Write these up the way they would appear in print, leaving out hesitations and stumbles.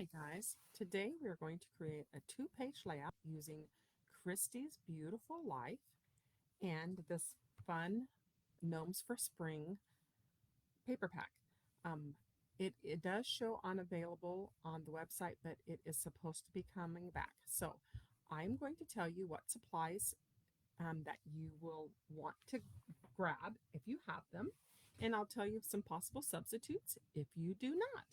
Hi guys, today we are going to create a two-page layout using Christy's Beautiful Life and this fun Gnomes for Spring paper pack. It does show unavailable on the website, but it is supposed to be coming back. So I'm going to tell you what supplies that you will want to grab if you have them, and I'll tell you some possible substitutes if you do not.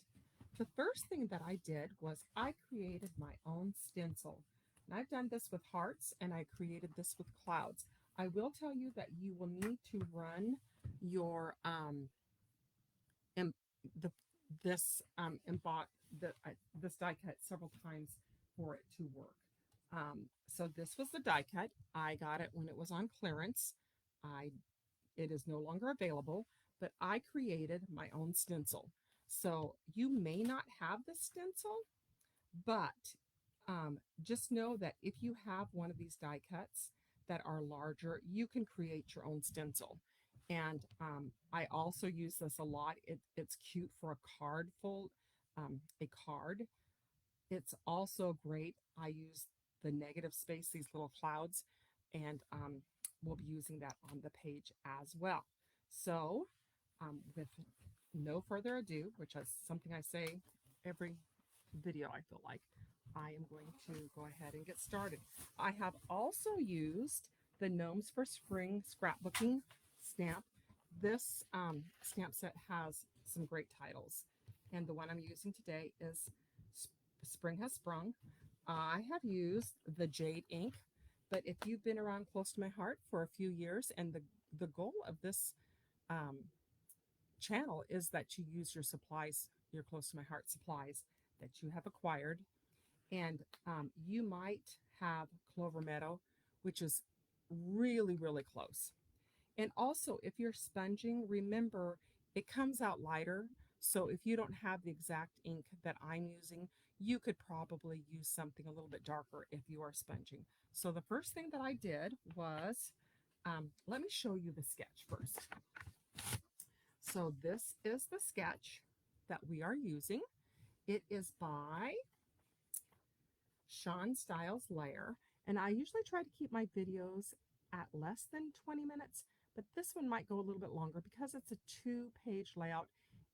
The first thing that I did was I created my own stencil. And I've done this with hearts and I created this with clouds. I will tell you that you will need to run your em, the, this this die cut several times for it to work. So this was the die cut. I got it when it was on clearance. It is no longer available, but I created my own stencil. So you may not have the stencil, but just know that if you have one of these die cuts that are larger, you can create your own stencil. And I also use this a lot. It's cute for a card a card. It's also great. I use the negative space, these little clouds, and we'll be using that on the page as well. So with no further ado, which is something I say every video, I feel like, I am going to go ahead and get started. I have also used the Gnomes for Spring scrapbooking stamp. This stamp set has some great titles, and the one I'm using today is Spring Has Sprung. I have used the Jade ink, but if you've been around Close to My Heart for a few years, and the goal of this channel is that you use your supplies, your Close to My Heart supplies that you have acquired, and you might have Clover Meadow, which is really, really close. And also, if you're sponging, remember it comes out lighter. So if you don't have the exact ink that I'm using, you could probably use something a little bit darker if you are sponging. So the first thing that I did was, let me show you the sketch first. So this is the sketch that we are using. It is by Sean Styles Layer, and I usually try to keep my videos at less than 20 minutes, but this one might go a little bit longer because it's a two-page layout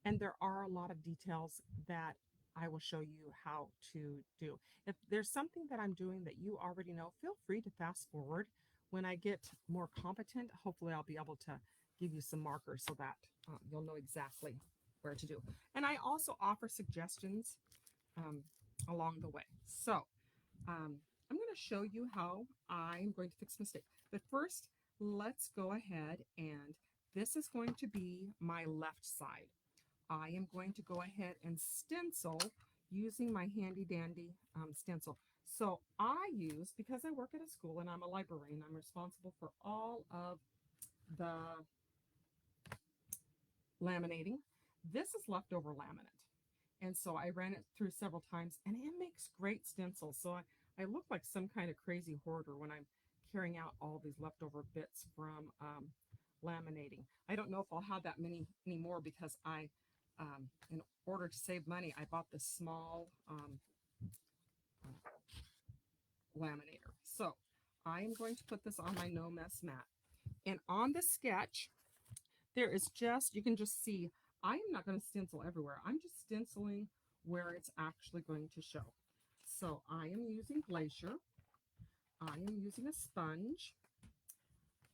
and there are a lot of details that I will show you how to do. If there's something that I'm doing that you already know, feel free to fast forward. When I get more competent, hopefully I'll be able to give you some markers so that you'll know exactly where to do. And I also offer suggestions along the way. So I'm going to show you how I'm going to fix a mistake. But first, let's go ahead, and this is going to be my left side. I am going to go ahead and stencil using my handy dandy stencil. So I use, because I work at a school and I'm a librarian, I'm responsible for all of the laminating. This is leftover laminate. And so I ran it through several times and it makes great stencils. So I look like some kind of crazy hoarder when I'm carrying out all these leftover bits from laminating. I don't know if I'll have that many anymore because in order to save money, I bought this small laminator. So I am going to put this on my No Mess mat. And on the sketch, there is just, you can just see, I am not going to stencil everywhere. I'm just stenciling where it's actually going to show. So I am using Glacier. I am using a sponge.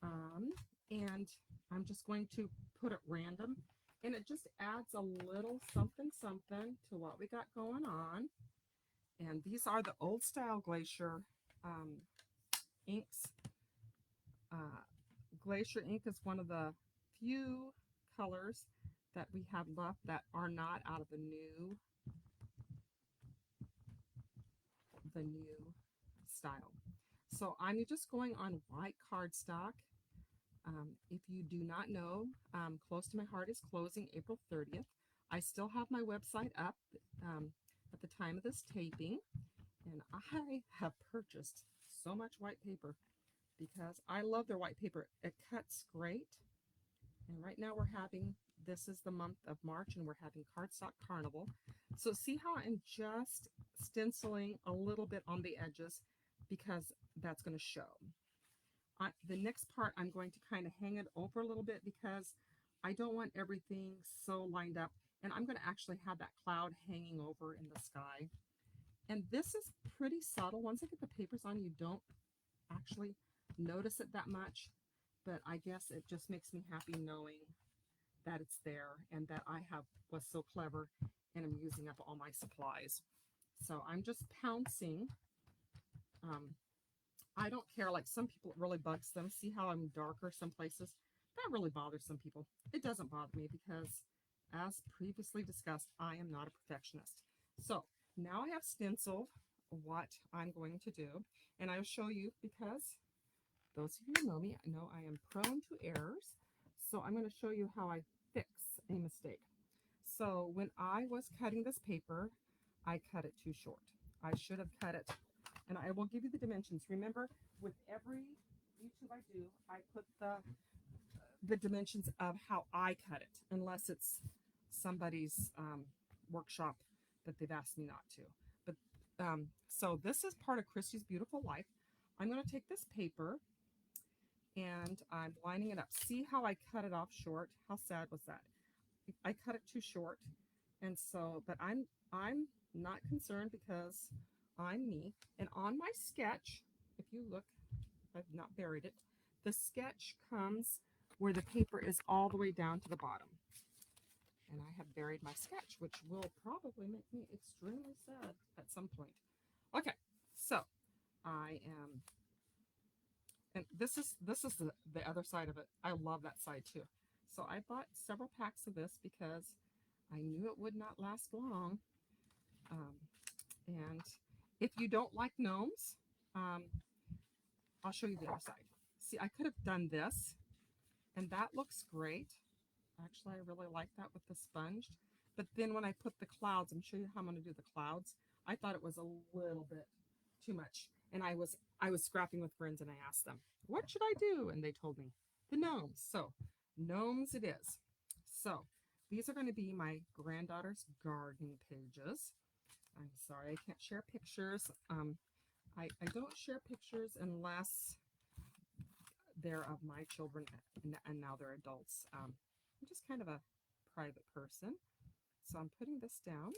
And I'm just going to put it random. And it just adds a little something something to what we got going on. And these are the old style Glacier inks. Glacier ink is one of the few colors that we have left that are not out of the new style. So I'm just going on white cardstock. If you do not know, Close to My Heart is closing April 30th. I still have my website up at the time of this taping, and I have purchased so much white paper because I love their white paper. It cuts great. And right now we're having, this is the month of March, and we're having Cardstock Carnival. So see how I'm just stenciling a little bit on the edges because that's going to show. The next part, I'm going to kind of hang it over a little bit because I don't want everything so lined up. And I'm going to actually have that cloud hanging over in the sky. And this is pretty subtle. Once I get the papers on, you don't actually notice it that much. But I guess it just makes me happy knowing that it's there and that I was so clever and I'm using up all my supplies. So I'm just pouncing. I don't care, like some people it really bugs them. See how I'm darker some places? That really bothers some people. It doesn't bother me because, as previously discussed, I am not a perfectionist. So now I have stenciled what I'm going to do, and I'll show you because those of you who know me know I am prone to errors. So I'm going to show you how I fix a mistake. So when I was cutting this paper, I cut it too short. I should have cut it, and I will give you the dimensions. Remember, with every YouTube I do, I put the dimensions of how I cut it, unless it's somebody's workshop that they've asked me not to. But so this is part of Christy's Beautiful Life. I'm going to take this paper and I'm lining it up. See how I cut it off short? How sad was that? I cut it too short, and so, but I'm not concerned because I'm me. And on my sketch, if you look, I've not buried it. The sketch comes where the paper is all the way down to the bottom. And I have buried my sketch, which will probably make me extremely sad at some point. Okay, so I am, and this is the other side of it. I love that side too. So I bought several packs of this because I knew it would not last long. And if you don't like gnomes, I'll show you the other side. See, I could have done this, and that looks great. Actually, I really like that with the sponge. But then when I put the clouds, I'm show you how I'm going to do the clouds. I thought it was a little bit too much. And I was scrapping with friends, and I asked them, what should I do? And they told me, the gnomes. So gnomes it is. So these are going to be my granddaughter's gardening pages. I'm sorry, I can't share pictures. I don't share pictures unless they're of my children and now they're adults. I'm just kind of a private person. So I'm putting this down,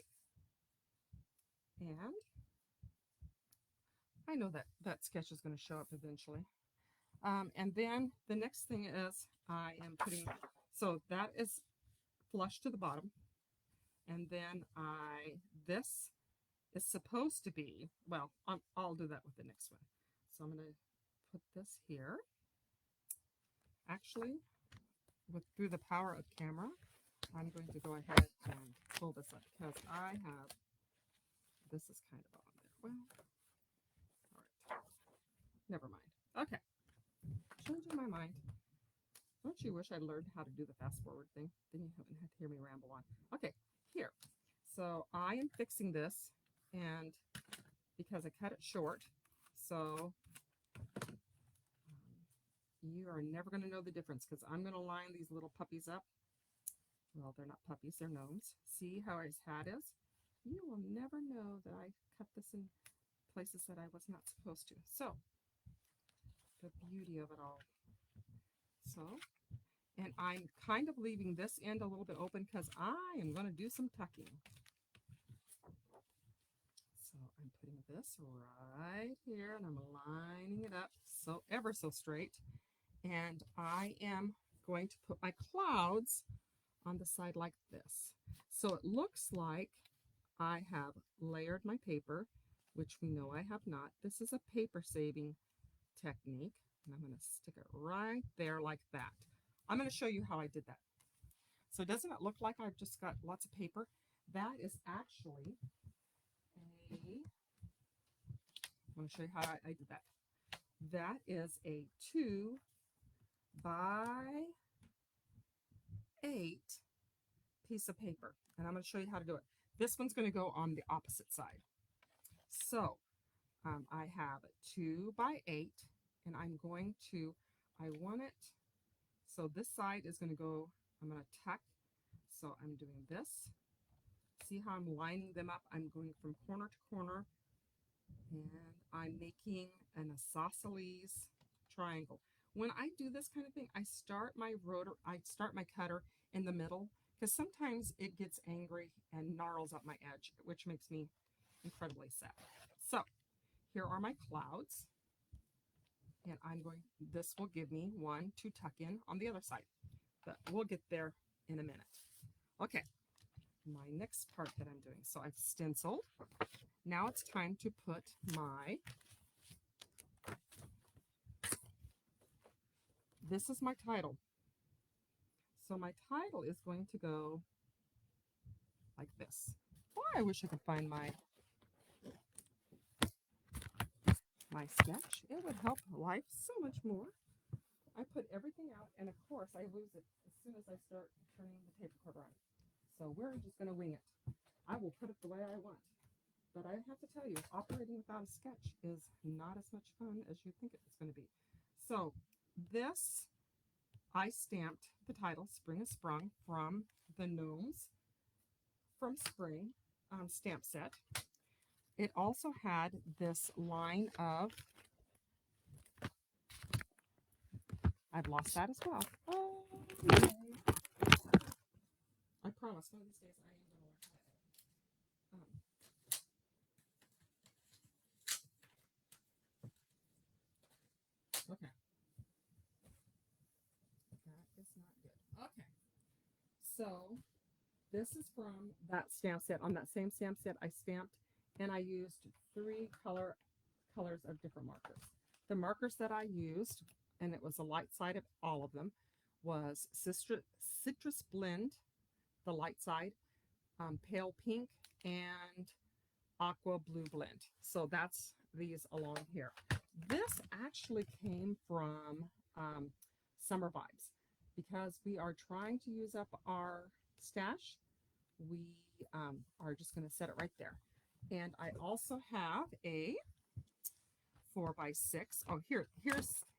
and I know that that sketch is going to show up eventually. And then the next thing is I am putting, so that is flush to the bottom. And then this is supposed to be, well, I'll do that with the next one. So I'm going to put this here. Actually, through the power of camera, I'm going to go ahead and pull this up because I have, this is kind of on there. Well, all right, never mind. Okay, changing my mind. Don't you wish I learned how to do the fast forward thing? Then you wouldn't have to hear me ramble on. Okay, here. So I am fixing this, and because I cut it short, so you are never going to know the difference because I'm going to line these little puppies up. Well, they're not puppies, they're gnomes. See how his hat is? You will never know that I cut this in places that I was not supposed to. So, the beauty of it all. So, and I'm kind of leaving this end a little bit open because I am going to do some tucking. So I'm putting this right here and I'm lining it up so ever so straight. And I am going to put my clouds on the side like this. So it looks like I have layered my paper, which we know I have not. This is a paper saving technique. And I'm going to stick it right there like that. I'm going to show you how I did that. So doesn't it look like I've just got lots of paper? That is actually I'm going to show you how I did that. That is a 2 by 8 piece of paper. And I'm going to show you how to do it. This one's going to go on the opposite side. So I have 2 by 8, and I'm going to, I want it, so this side is going to go, I'm going to tuck, so I'm doing this. See how I'm lining them up? I'm going from corner to corner, and I'm making an isosceles triangle. When I do this kind of thing, I start my cutter in the middle, because sometimes it gets angry and gnarls up my edge, which makes me incredibly sad. So here are my clouds, and this will give me one to tuck in on the other side, but we'll get there in a minute. Okay, my next part that I'm doing. So I've stenciled. Now it's time to put this is my title. So my title is going to go like this. Oh, I wish I could find my sketch. It would help life so much more. I put everything out, and of course I lose it as soon as I start turning the paper cord around. So we're just going to wing it. I will put it the way I want. But I have to tell you, operating without a sketch is not as much fun as you think it's going to be. So this, I stamped the title, Spring is Sprung, from the Gnomes from Spring stamp set. It also had this line of, I've lost that as well. Oh, yay. I promise one of these days I am going to learn how to okay. That is not good. Okay. So this is from that stamp set. On that same stamp set, I stamped, and I used 3 colors of different markers. The markers that I used, and it was the light side of all of them, was Citrus Blend, the light side, Pale Pink, and Aqua Blue Blend. So that's these along here. This actually came from Summer Vibes, because we are trying to use up our stash. We are just going to set it right there. And I also have a 4x6. Oh, here's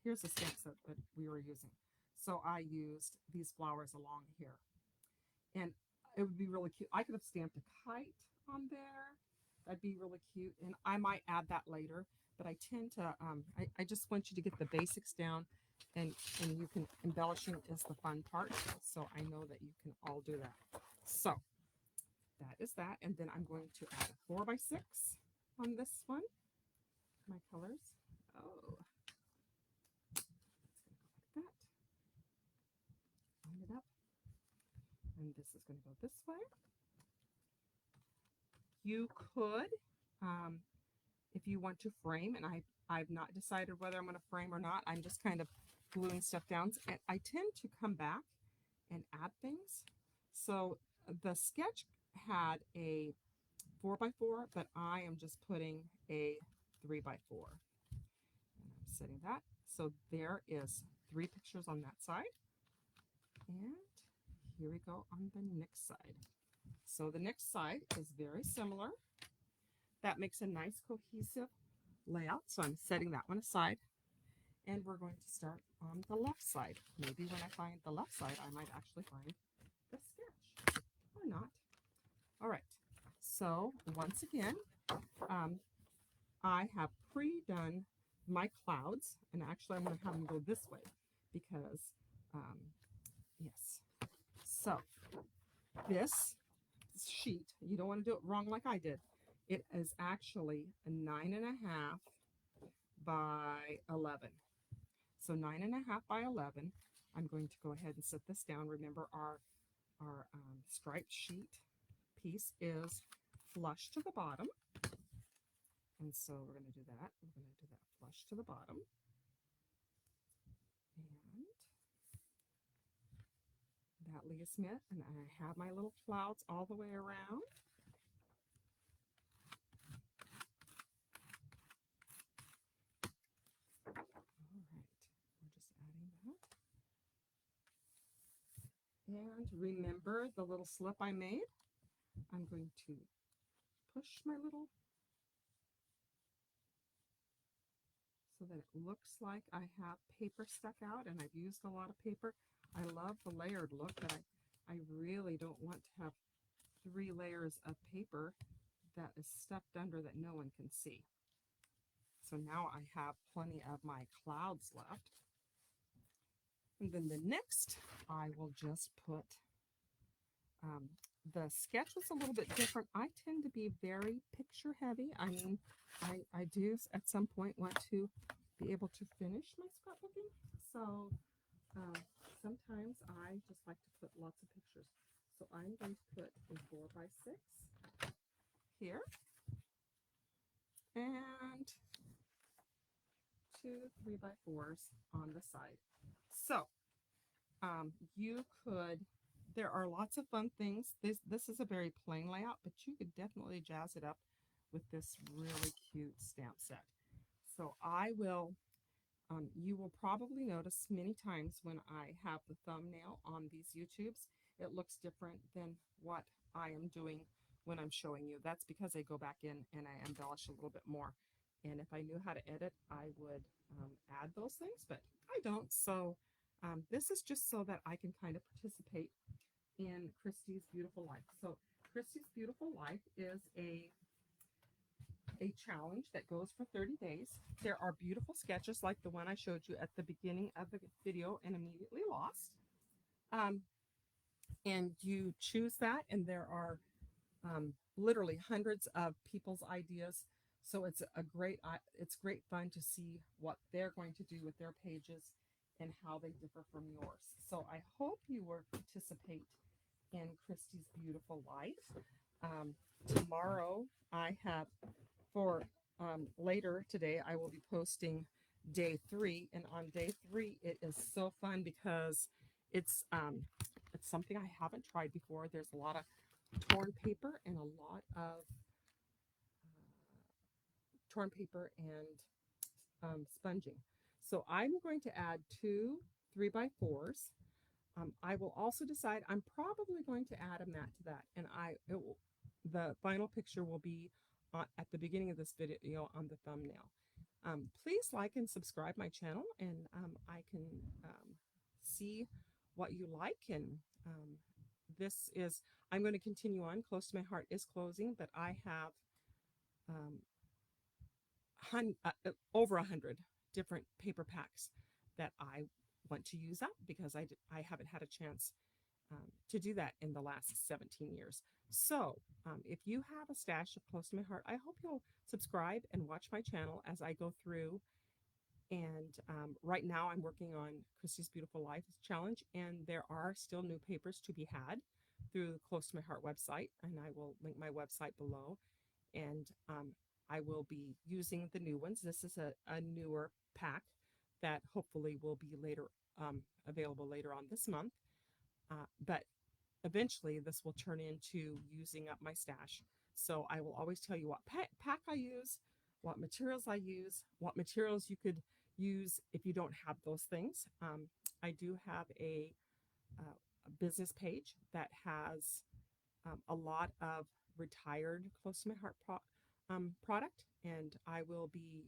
the stamp set that we were using. So I used these flowers along here, and it would be really cute. I could have stamped a kite on there. That'd be really cute, and I might add that later. But I tend to I just want you to get the basics down, and you can, embellishing is the fun part. So I know that you can all do that. So that is that, and then I'm going to add a 4x6 on this one. My colors. Oh, it's going to go like that. Line it up, and this is going to go this way. You could, if you want to frame, and I've not decided whether I'm going to frame or not. I'm just kind of gluing stuff down. And I tend to come back and add things. So the sketch had a 4x4, but I am just putting a 3x4. And I'm setting that. So there is 3 pictures on that side. And here we go on the next side. So the next side is very similar. That makes a nice cohesive layout. So I'm setting that one aside. And we're going to start on the left side. Maybe when I find the left side, I might actually find the sketch. Or not. All right. So once again, I have pre-done my clouds. And actually, I'm going to have them go this way because, yes. So this sheet, you don't want to do it wrong like I did. It is actually a 9.5 by 11. So 9.5 by 11. I'm going to go ahead and set this down. Remember, our striped sheet piece is flush to the bottom. And so we're going to do that. We're going to do that flush to the bottom. And that leaves me, and I have my little clouds all the way around. All right, we're just adding that. And remember the little slip I made? I'm going to push my little, so that it looks like I have paper stuck out, and I've used a lot of paper. I love the layered look, but I really don't want to have 3 layers of paper that is stuffed under that no one can see. So now I have plenty of my clouds left. And then the next, I will just put, the sketch was a little bit different. I tend to be very picture heavy. I mean, I do at some point want to be able to finish my scrapbooking. So sometimes I just like to put lots of pictures. So I'm going to put a 4x6 here and 2 3x4s on the side. So you could, there are lots of fun things. This is a very plain layout, but you could definitely jazz it up with this really cute stamp set. So I will, you will probably notice many times when I have the thumbnail on these YouTubes, it looks different than what I am doing when I'm showing you. That's because I go back in and I embellish a little bit more. And if I knew how to edit, I would add those things, but I don't. So this is just so that I can kind of participate in Christy's Beautiful Life. So Christy's Beautiful Life is a challenge that goes for 30 days. There are beautiful sketches like the one I showed you at the beginning of the video and immediately lost. And you choose that, and there are literally hundreds of people's ideas. So it's great fun to see what they're going to do with their pages and how they differ from yours. So I hope you will participate in Christy's Beautiful Life. Tomorrow I have, for later today, I will be posting day 3, and on day 3 it is so fun because it's something I haven't tried before. There's a lot of torn paper and a lot of torn paper and sponging. So I'm going to add 2 3x4s. I will also decide, I'm probably going to add a mat to that, and the final picture will be at the beginning of this video on the thumbnail. Please like and subscribe my channel, and I can see what you like. And this is, I'm going to continue on. Close to My Heart is closing, but I have over 100 different paper packs that I want to use up because I haven't had a chance to do that in the last 17 years. So if you have a stash of Close to My Heart, I hope you'll subscribe and watch my channel as I go through. And right now I'm working on Christy's Beautiful Life Challenge, and there are still new papers to be had through the Close to My Heart website, and I will link my website below. And I will be using the new ones. This is a newer pack that hopefully will be later available later on this month. But eventually this will turn into using up my stash. So I will always tell you what pack I use, what materials I use, what materials you could use if you don't have those things. I do have a business page that has a lot of retired Close to My Heart product, and I will be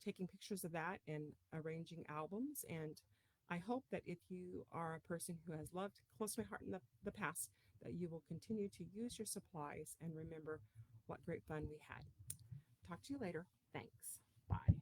taking pictures of that and arranging albums. And I hope that if you are a person who has loved Close to My Heart in the past, that you will continue to use your supplies and remember what great fun we had. Talk to you later. Thanks. Bye.